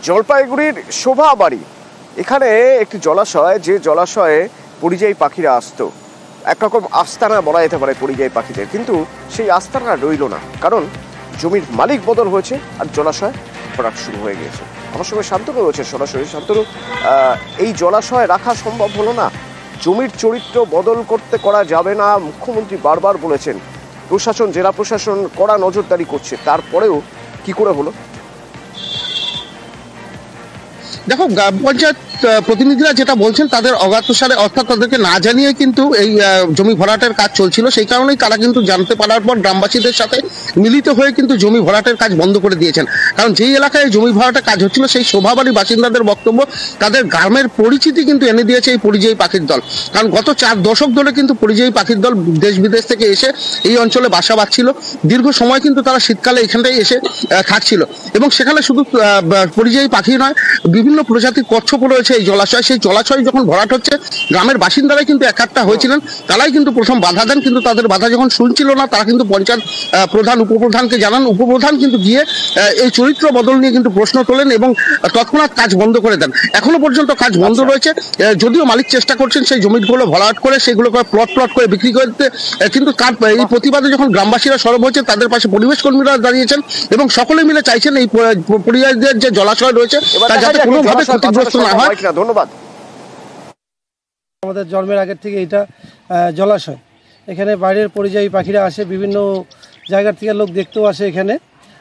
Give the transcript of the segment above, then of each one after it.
জলপাইগুড়ির শোভাবাড়ি এখানে একটি জলাশয়, যে জলাশয়ে পরিযায়ী পাখিরা আসতো, একরকম আস্তানা বলা যেতে পারে পরিযায়ী পাখিদের, কিন্তু সেই আস্তানা রইল না, কারণ জমির মালিক বদল হয়েছে আর জলাশয় ভরাট শুরু হয়ে গিয়েছে। আমার সঙ্গে শান্তনু রয়েছে সরাসরি। শান্তনু, এই জলাশয় রাখা সম্ভব হলো না, জমির চরিত্র বদল করা যাবে না, মুখ্যমন্ত্রী বারবার বলেছেন, প্রশাসন, জেলা প্রশাসন কড়া নজরদারি করছে, তারপরেও কি করে হলো? দেখো, গ্রাম পঞ্চায়েত প্রতিনিধিরা যেটা বলছেন, তাদের অজ্ঞাতসারে অর্থাৎ তাদেরকে না জানিয়ে কিন্তু এই জমি ভরাটের কাজ চলছিল। সেই কারণেই তারা কিন্তু জানতে পারার পর গ্রামবাসীদের সাথে মিলিত হয়ে কিন্তু জমি ভরাটের কাজ বন্ধ করে দিয়েছেন। কারণ যেই এলাকায় জমি ভরাটের কাজ হচ্ছিল, সেই শোভাবাড়ির বাসিন্দাদের বক্তব্য, তাদের গ্রামের পরিচিতি কিন্তু এনে দিয়েছে এই পরিযায়ী পাখির দল। কারণ গত 4 দশক ধরে কিন্তু পরিযায়ী পাখির দল দেশ বিদেশ থেকে এসে এই অঞ্চলে বাসা বাঁধছিল। দীর্ঘ সময় কিন্তু তারা শীতকালে এখানটাই এসে থাকছিল, এবং সেখানে শুধু পরিযায়ী পাখি নয়, বিভিন্ন প্রজাতির কচ্ছপ রয়েছে এই জলাশয়। সেই জলাশয় যখন ভরাট হচ্ছে, গ্রামের বাসিন্দারাই কিন্তু একাট্টা হয়েছিলেন, তারাই কিন্তু প্রথম বাধা দেন। কিন্তু তাদের বাধা যখন শুনছিল না, তারা কিন্তু পঞ্চায়েত প্রধান, উপপ্রধানকে জানান। উপপ্রধান কিন্তু গিয়ে এই চরিত্র বদল নিয়ে কিন্তু প্রশ্ন তোলেন এবং তৎক্ষণাৎ কাজ বন্ধ করে দেন। এখনো পর্যন্ত কাজ বন্ধ রয়েছে, যদিও মালিক চেষ্টা করছেন সেই জমিগুলো ভরাট করে সেগুলো প্লট করে বিক্রি করতে, কিন্তু এই প্রতিবাদে যখন গ্রামবাসীরা সরব হয়েছে, তাদের পাশে পরিবেশ কর্মীরা দাঁড়িয়েছেন এবং সকলে মিলে চাইছেন এই পরিযায়ীদের যে জলাশয় রয়েছে তা যাতে কোনোভাবে ক্ষতিগ্রস্ত না হয়। ধন্যবাদ। আমাদের জন্মের আগের থেকে এটা জলাশয়, এখানে বাইরের পরিযায়ী পাখিরা আসে, বিভিন্ন জায়গার থেকে লোক দেখতেও আসে এখানে।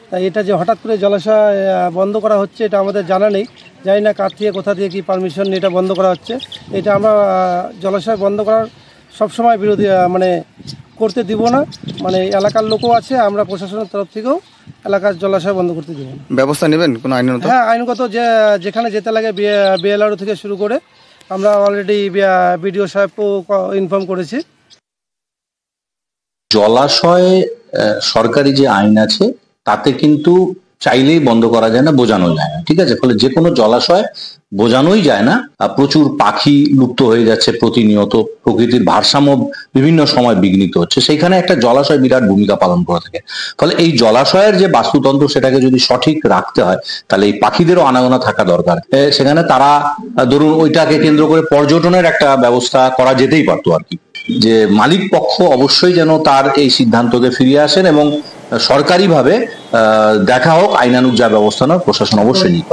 তাই এটা যে হঠাৎ করে জলাশয় বন্ধ করা হচ্ছে, এটা আমাদের জানা নেই, জানি না কার থেকে কোথা থেকে কি পারমিশন এটা বন্ধ করা হচ্ছে। এটা আমরা জলাশয় বন্ধ করার সবসময় বিরোধী, করতে দিব না। এলাকার লোকও আছে, আমরা প্রশাসনের তরফ থেকেও এলাকার জলাশয় বন্ধ করতে দিব না। ব্যবস্থা নেবেন কোনো আইনগত? হ্যাঁ, আইনগত যেখানে যেতে লাগে বিএলআরও থেকে শুরু করে আমরা অলরেডি বিডিও সাহেবকেও ইনফর্ম করেছি। জলাশয়ে সরকারি যে আইন আছে তাতে কিন্তু চাইলেই বন্ধ করা যায় না, বোঝানো যায় না, ঠিক আছে? ফলে যে কোনো জলাশয় বোঝানোই যায় না। প্রচুর পাখি লুপ্ত হয়ে যাচ্ছে প্রতিনিয়ত, প্রকৃতির ভারসাম্য বিভিন্ন সময় বিঘ্নিত হচ্ছে, সেইখানে একটা জলাশয় বিরাট ভূমিকা পালন করে থাকে। ফলে এই জলাশয়ের যে বাস্তুতন্ত্র, সেটাকে যদি সঠিক রাখতে হয়, তাহলে এই পাখিদেরও আনাগোনা থাকা দরকার। সেখানে তারা ধরুন ওইটাকে কেন্দ্র করে পর্যটনের একটা ব্যবস্থা করা যেতেই পারতো আর কি, যে মালিক পক্ষ অবশ্যই যেন তার এই সিদ্ধান্তকে ফিরিয়ে আসেন এবং সরকারিভাবে দেখা হোক, আইনানুগ যা ব্যবস্থা নয় প্রশাসন অবশ্যই নিক।